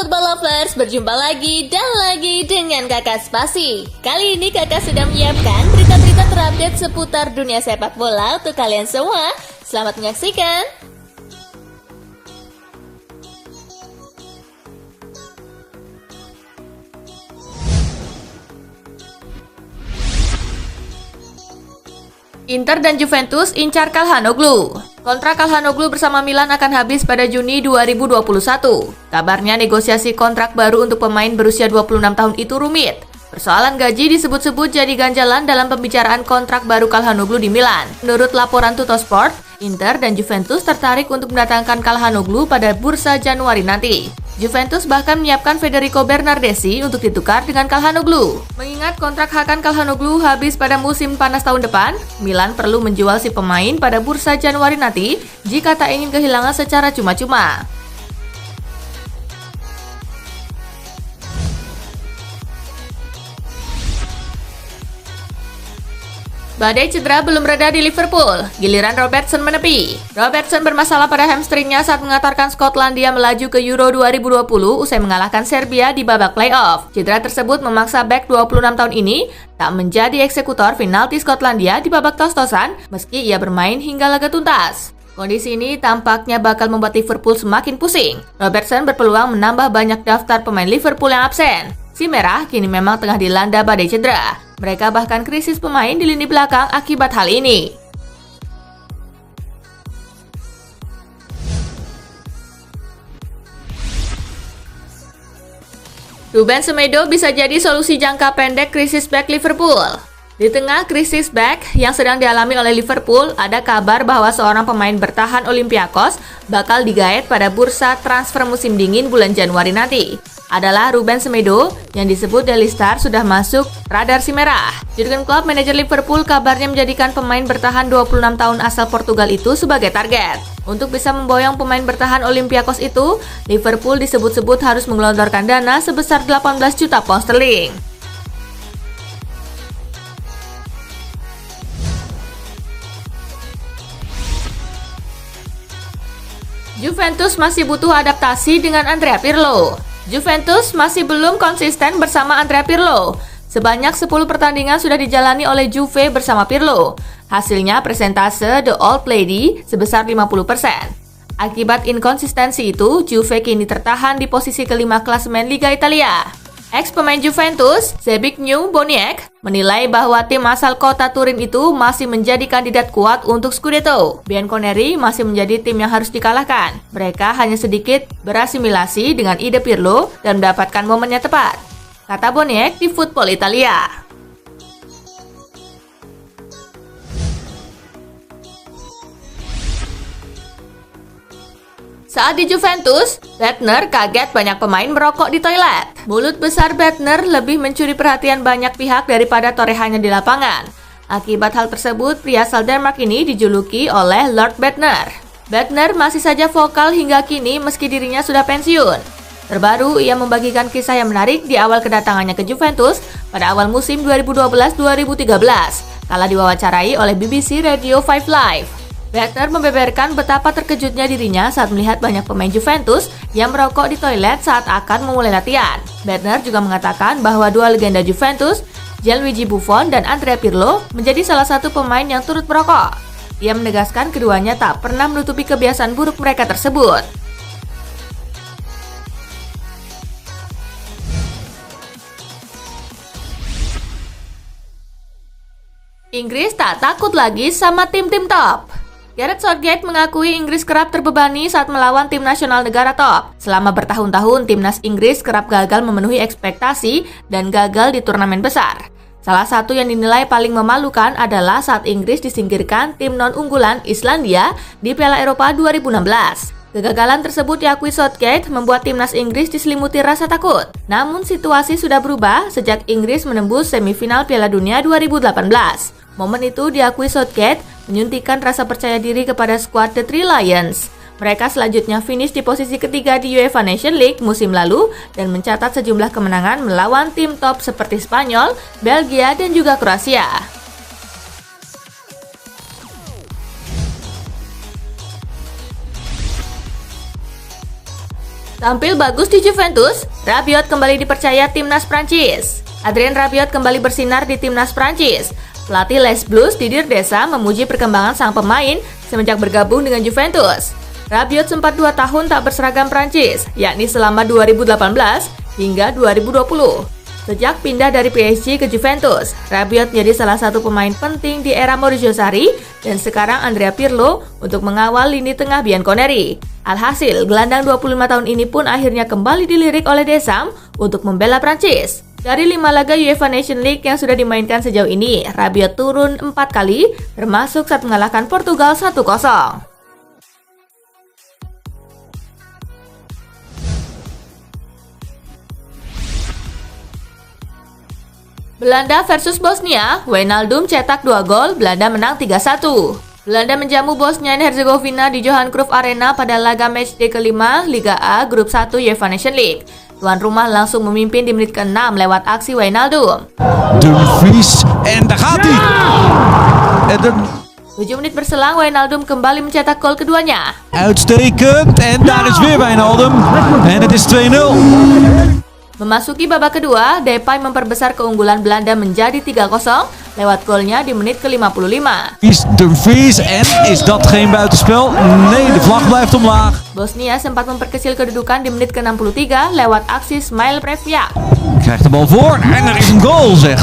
Football Lovers, berjumpa lagi dan lagi dengan Kakak Spasi. Kali ini Kakak sudah menyiapkan berita-berita terupdate seputar dunia sepak bola untuk kalian semua. Selamat menyaksikan. Inter dan Juventus incar Calhanoglu. Kontrak Calhanoglu bersama Milan akan habis pada Juni 2021. Kabarnya negosiasi kontrak baru untuk pemain berusia 26 tahun itu rumit. Persoalan gaji disebut-sebut jadi ganjalan dalam pembicaraan kontrak baru Calhanoglu di Milan. Menurut laporan Tuttosport, Inter dan Juventus tertarik untuk mendatangkan Calhanoglu pada bursa Januari nanti. Juventus bahkan menyiapkan Federico Bernardeschi untuk ditukar dengan Calhanoglu. Mengingat kontrak Hakan Calhanoglu habis pada musim panas tahun depan, Milan perlu menjual si pemain pada bursa Januari nanti jika tak ingin kehilangan secara cuma-cuma. Badai cedera belum reda di Liverpool, giliran Robertson menepi. Robertson bermasalah pada hamstringnya saat mengantarkan Skotlandia melaju ke Euro 2020 usai mengalahkan Serbia di babak playoff. Cedera tersebut memaksa bek 26 tahun ini tak menjadi eksekutor penalti Skotlandia di babak tos-tosan meski ia bermain hingga laga tuntas. Kondisi ini tampaknya bakal membuat Liverpool semakin pusing. Robertson berpeluang menambah banyak daftar pemain Liverpool yang absen. Si Merah kini memang tengah dilanda badai cedera. Mereka bahkan krisis pemain di lini belakang akibat hal ini. Ruben Semedo bisa jadi solusi jangka pendek krisis bek Liverpool. Di tengah krisis bek yang sedang dialami oleh Liverpool, ada kabar bahwa seorang pemain bertahan Olympiakos bakal digaet pada bursa transfer musim dingin bulan Januari nanti. Adalah Ruben Semedo yang disebut Daily Star sudah masuk radar si Merah. Jurgen Klopp, manajer Liverpool, kabarnya menjadikan pemain bertahan 26 tahun asal Portugal itu sebagai target. Untuk bisa memboyong pemain bertahan Olympiakos itu, Liverpool disebut-sebut harus menggelontorkan dana sebesar 18 juta pound sterling. Juventus masih butuh adaptasi dengan Andrea Pirlo. Juventus masih belum konsisten bersama Andrea Pirlo. Sebanyak 10 pertandingan sudah dijalani oleh Juve bersama Pirlo. Hasilnya presentase The Old Lady sebesar 50%. Akibat inkonsistensi itu, Juve kini tertahan di posisi kelima klasemen Liga Italia. Ex-pemain Juventus, Zbigniew Boniek, menilai bahwa tim asal kota Turin itu masih menjadi kandidat kuat untuk Scudetto. Bianconeri masih menjadi tim yang harus dikalahkan. Mereka hanya sedikit berasimilasi dengan ide Pirlo dan mendapatkan momennya tepat, kata Boniek di Football Italia. Saat di Juventus, Bettner kaget banyak pemain merokok di toilet. Mulut besar Bettner lebih mencuri perhatian banyak pihak daripada torehannya di lapangan. Akibat hal tersebut, pria asal Denmark ini dijuluki oleh Lord Bettner. Bettner masih saja vokal hingga kini meski dirinya sudah pensiun. Terbaru, ia membagikan kisah yang menarik di awal kedatangannya ke Juventus pada awal musim 2012-2013, kala diwawancarai oleh BBC Radio 5 Live. Bettner membeberkan betapa terkejutnya dirinya saat melihat banyak pemain Juventus yang merokok di toilet saat akan memulai latihan. Bettner juga mengatakan bahwa dua legenda Juventus, Gianluigi Buffon dan Andrea Pirlo, menjadi salah satu pemain yang turut merokok. Ia menegaskan keduanya tak pernah menutupi kebiasaan buruk mereka tersebut. Inggris tak takut lagi sama tim-tim top. Gareth Southgate mengakui Inggris kerap terbebani saat melawan tim nasional negara top. Selama bertahun-tahun, timnas Inggris kerap gagal memenuhi ekspektasi dan gagal di turnamen besar. Salah satu yang dinilai paling memalukan adalah saat Inggris disingkirkan tim non-unggulan Islandia di Piala Eropa 2016. Kegagalan tersebut diakui Southgate membuat timnas Inggris diselimuti rasa takut. Namun situasi sudah berubah sejak Inggris menembus semifinal Piala Dunia 2018. Momen itu diakui Southgate menyuntikkan rasa percaya diri kepada skuad The Three Lions. Mereka selanjutnya finish di posisi ketiga di UEFA Nations League musim lalu dan mencatat sejumlah kemenangan melawan tim top seperti Spanyol, Belgia, dan juga Kroasia. Tampil bagus di Juventus, Rabiot kembali dipercaya timnas Prancis. Adrien Rabiot kembali bersinar di timnas Prancis. Pelatih Les Bleus Didier Deschamps memuji perkembangan sang pemain semenjak bergabung dengan Juventus. Rabiot sempat 2 tahun tak berseragam Prancis, yakni selama 2018 hingga 2020. Sejak pindah dari PSG ke Juventus, Rabiot menjadi salah satu pemain penting di era Maurizio Sarri dan sekarang Andrea Pirlo untuk mengawal lini tengah Bianconeri. Alhasil, gelandang 25 tahun ini pun akhirnya kembali dilirik oleh Deschamps untuk membela Prancis. Dari 5 laga UEFA Nations League yang sudah dimainkan sejauh ini, Rabiot turun 4 kali, termasuk saat mengalahkan Portugal 1-0. Belanda versus Bosnia, Wijnaldum cetak 2 gol, Belanda menang 3-1. Belanda menjamu Bosnia dan Herzegovina di Johan Cruyff Arena pada laga matchday kelima Liga A Grup 1 UEFA Nations League. Tuan rumah langsung memimpin di menit ke-6 lewat aksi Wijnaldum. Dumfries en daar gaat hij. 7 menit berselang, Wijnaldum kembali mencetak gol keduanya. Uitstekend en daar is weer Wijnaldum en het is 2-0. Memasuki babak kedua, Depay memperbesar keunggulan Belanda menjadi 3-0 lewat golnya di menit ke-55. Dumfries en is dat geen buitenspel? Nee, de vlag blijft omlaag. Bosnia sempat memperkecil kedudukan di menit ke-63 lewat aksi Smile Previa. Krijgt de bal voor en er is een goal zeg.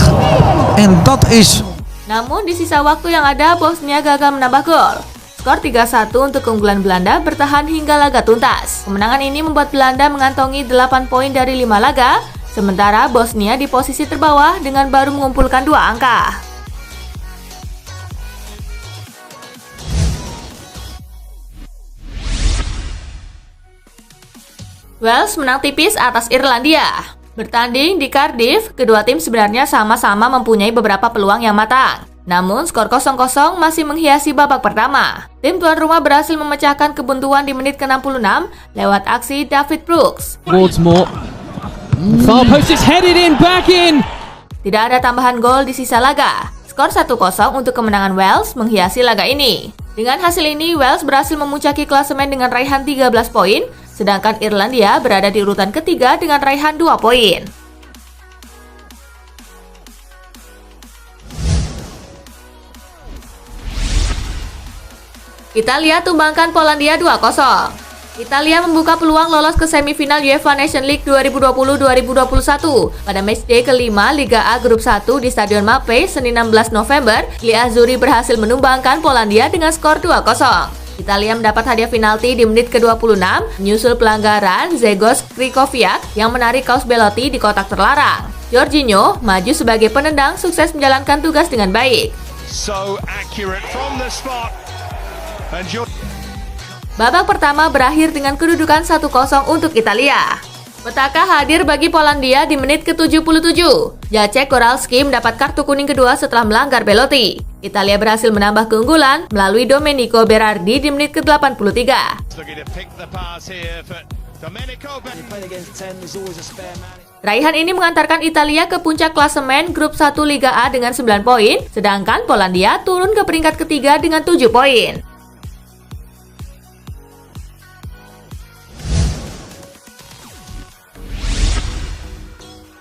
En dat is... Namun di sisa waktu yang ada, Bosnia gagal menambah gol. Skor 3-1 untuk keunggulan Belanda bertahan hingga laga tuntas. Kemenangan ini membuat Belanda mengantongi 8 poin dari 5 laga, sementara Bosnia di posisi terbawah dengan baru mengumpulkan 2 angka. Wales menang tipis atas Irlandia. Bertanding di Cardiff, kedua tim sebenarnya sama-sama mempunyai beberapa peluang yang matang. Namun, skor 0-0 masih menghiasi babak pertama. Tim tuan rumah berhasil memecahkan kebuntuan di menit ke-66 lewat aksi David Brooks. Far post is headed in, back in. Tidak ada tambahan gol di sisa laga. Skor 1-0 untuk kemenangan Wales menghiasi laga ini. Dengan hasil ini, Wales berhasil memuncaki klasemen dengan raihan 13 poin, sedangkan Irlandia berada di urutan ketiga dengan raihan 2 poin. Italia tumbangkan Polandia 2-0. Italia membuka peluang lolos ke semifinal UEFA Nations League 2020-2021 pada matchday kelima Liga A Grup 1 di Stadion Mapei, Senin 16 November. Gli Azzurri berhasil menumbangkan Polandia dengan skor 2-0. Italia mendapat hadiah penalti di menit ke-26, menyusul pelanggaran Zegos Krikoviak yang menarik kaos Belotti di kotak terlarang. Jorginho maju sebagai penendang, sukses menjalankan tugas dengan baik. So accurate from the spot. Babak pertama berakhir dengan kedudukan 1-0 untuk Italia. Petaka hadir bagi Polandia di menit ke-77. Jacek Koralski mendapat kartu kuning kedua setelah melanggar Belotti. Italia berhasil menambah keunggulan melalui Domenico Berardi di menit ke-83. Raihan ini mengantarkan Italia ke puncak klasemen Grup 1 Liga A dengan 9 poin, sedangkan Polandia turun ke peringkat ketiga dengan 7 poin.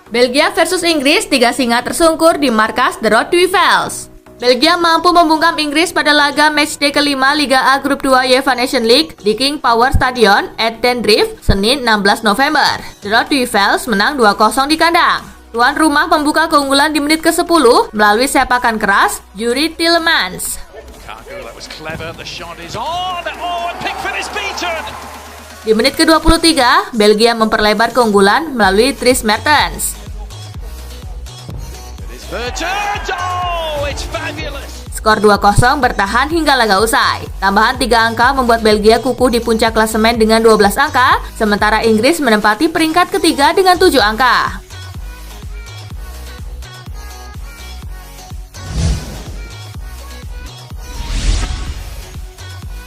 Belgia versus Inggris, 3 singa tersungkur di markas The Road to Wales. Belgia mampu membungkam Inggris pada laga matchday kelima Liga A Grup 2 UEFA Nations League di King Power Stadion at Den Drift, Senin 16 November. The Road to Wales menang 2-0 di kandang. Tuan rumah membuka keunggulan di menit ke-10 melalui sepakan keras Yuri Tielemans. Di menit ke-23, Belgia memperlebar keunggulan melalui Dries Mertens. Skor 2-0 bertahan hingga laga usai. Tambahan 3 angka membuat Belgia kukuh di puncak klasemen dengan 12 angka, sementara Inggris menempati peringkat ketiga dengan 7 angka.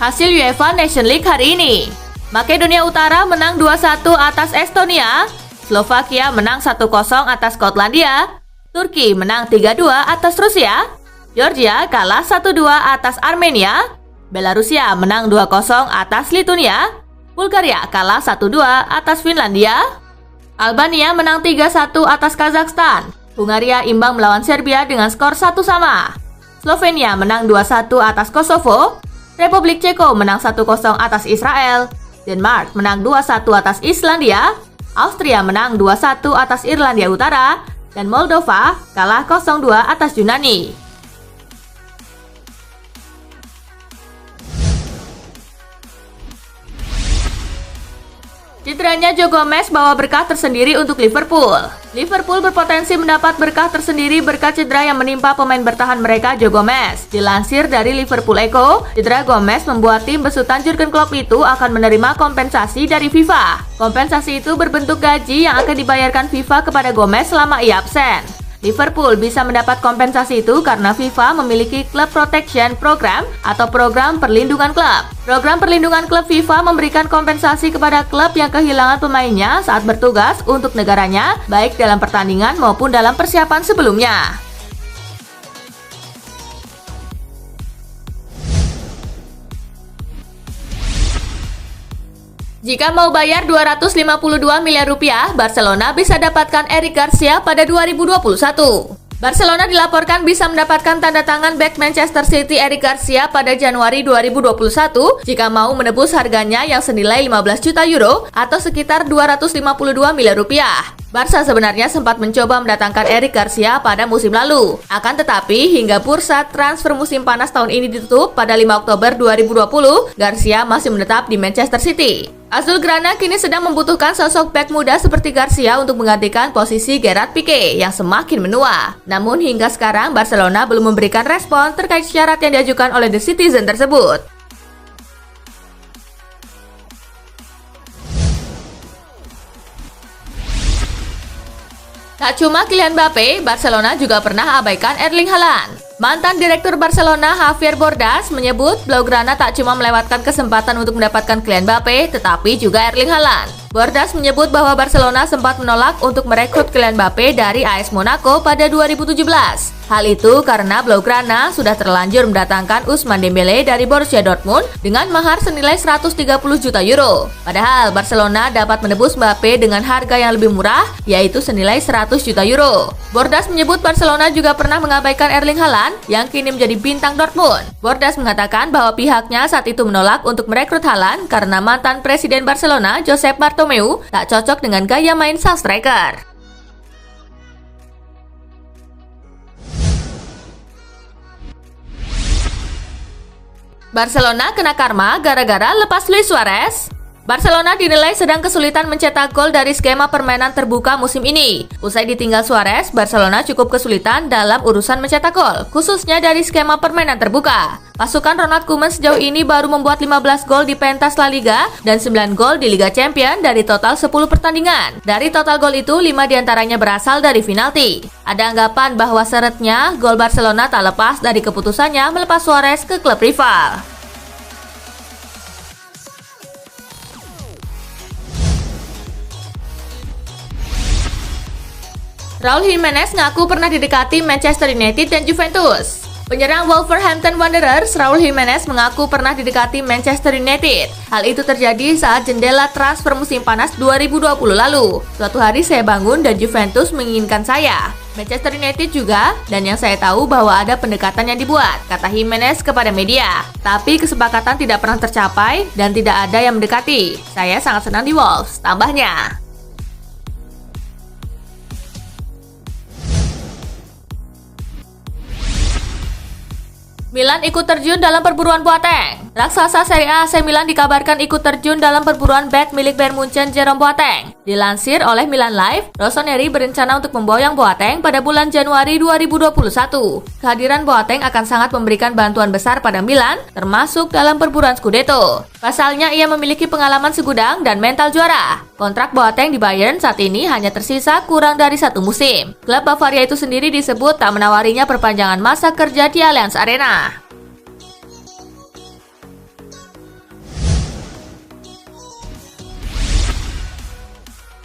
Hasil UEFA Nations League hari ini. Makedonia Utara menang 2-1 atas Estonia, Slovakia menang 1-0 atas Skotlandia, Turki menang 3-2 atas Rusia, Georgia kalah 1-2 atas Armenia, Belarusia menang 2-0 atas Lituania, Bulgaria kalah 1-2 atas Finlandia. Albania menang 3-1 atas Kazakhstan. Hungaria imbang melawan Serbia dengan skor 1-1. Slovenia menang 2-1 atas Kosovo. Republik Ceko menang 1-0 atas Israel. Denmark menang 2-1 atas Islandia. Austria menang 2-1 atas Irlandia Utara. Dan Moldova kalah 0-2 atas Yunani. Cederanya Joe Gomez bawa berkah tersendiri untuk Liverpool. Liverpool berpotensi mendapat berkah tersendiri berkat cedera yang menimpa pemain bertahan mereka Joe Gomez. Dilansir dari Liverpool Echo, cedera Gomez membuat tim besutan Jurgen Klopp itu akan menerima kompensasi dari FIFA. Kompensasi itu berbentuk gaji yang akan dibayarkan FIFA kepada Gomez selama ia absen. Liverpool bisa mendapat kompensasi itu karena FIFA memiliki Club Protection Program atau program perlindungan klub. Program perlindungan klub FIFA memberikan kompensasi kepada klub yang kehilangan pemainnya saat bertugas untuk negaranya, baik dalam pertandingan maupun dalam persiapan sebelumnya. Jika mau bayar 252 miliar rupiah, Barcelona bisa dapatkan Eric Garcia pada 2021. Barcelona dilaporkan bisa mendapatkan tanda tangan bek Manchester City Eric Garcia pada Januari 2021 jika mau menebus harganya yang senilai 15 juta euro atau sekitar 252 miliar rupiah. Barca sebenarnya sempat mencoba mendatangkan Eric Garcia pada musim lalu. Akan tetapi, hingga bursa transfer musim panas tahun ini ditutup pada 5 Oktober 2020, Garcia masih menetap di Manchester City. Azulgrana kini sedang membutuhkan sosok bek muda seperti Garcia untuk menggantikan posisi Gerard Pique yang semakin menua. Namun hingga sekarang Barcelona belum memberikan respon terkait syarat yang diajukan oleh The Citizen tersebut. Tak cuma Kylian Mbappe, Barcelona juga pernah abaikan Erling Haaland. Mantan Direktur Barcelona Javier Bordas menyebut Blaugrana tak cuma melewatkan kesempatan untuk mendapatkan Kylian Mbappe, tetapi juga Erling Haaland. Bordas menyebut bahwa Barcelona sempat menolak untuk merekrut Kylian Mbappe dari AS Monaco pada 2017. Hal itu karena Blaugrana sudah terlanjur mendatangkan Ousmane Dembele dari Borussia Dortmund dengan mahar senilai 130 juta euro. Padahal Barcelona dapat menebus Mbappe dengan harga yang lebih murah, yaitu senilai 100 juta euro. Bordas menyebut Barcelona juga pernah mengabaikan Erling Haaland yang kini menjadi bintang Dortmund. Bordas mengatakan bahwa pihaknya saat itu menolak untuk merekrut Haaland karena mantan Presiden Barcelona Josep Bartomeu tak cocok dengan gaya main sang striker. Barcelona kena karma gara-gara lepas Luis Suarez. Barcelona dinilai sedang kesulitan mencetak gol dari skema permainan terbuka musim ini. Usai ditinggal Suarez, Barcelona cukup kesulitan dalam urusan mencetak gol, khususnya dari skema permainan terbuka. Pasukan Ronald Koeman sejauh ini baru membuat 15 gol di pentas La Liga dan 9 gol di Liga Champions dari total 10 pertandingan. Dari total gol itu, 5 diantaranya berasal dari penalti. Ada anggapan bahwa seretnya gol Barcelona tak lepas dari keputusannya melepas Suarez ke klub rival. Raul Jimenez ngaku pernah didekati Manchester United dan Juventus. Penyerang Wolverhampton Wanderers, Raul Jimenez mengaku pernah didekati Manchester United. Hal itu terjadi saat jendela transfer musim panas 2020 lalu. Suatu hari saya bangun dan Juventus menginginkan saya. Manchester United juga, dan yang saya tahu bahwa ada pendekatan yang dibuat, kata Jimenez kepada media. Tapi kesepakatan tidak pernah tercapai dan tidak ada yang mendekati. Saya sangat senang di Wolves, tambahnya. Milan ikut terjun dalam perburuan Boateng. Raksasa Serie A AC Milan dikabarkan ikut terjun dalam perburuan bek milik Bayern Munchen Jerome Boateng. Dilansir oleh Milan Live, Rossoneri berencana untuk memboyong Boateng pada bulan Januari 2021. Kehadiran Boateng akan sangat memberikan bantuan besar pada Milan, termasuk dalam perburuan Scudetto. Pasalnya ia memiliki pengalaman segudang dan mental juara. Kontrak Boateng di Bayern saat ini hanya tersisa kurang dari 1 musim. Klub Bavaria itu sendiri disebut tak menawarinya perpanjangan masa kerja di Allianz Arena.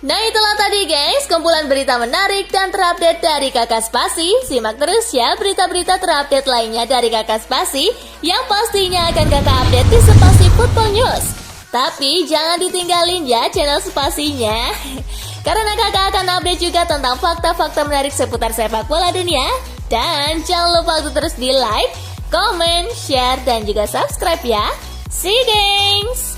Nah itulah tadi guys, kumpulan berita menarik dan terupdate dari Kakak Spasi. Simak terus ya berita-berita terupdate lainnya dari Kakak Spasi yang pastinya akan Kakak update di Spasi Football News. Tapi jangan ditinggalin ya channel Spasinya. Karena kakak akan update juga tentang fakta-fakta menarik seputar sepak bola dunia. Dan jangan lupa untuk terus di like, comment, share, dan juga subscribe ya. See you, gengs!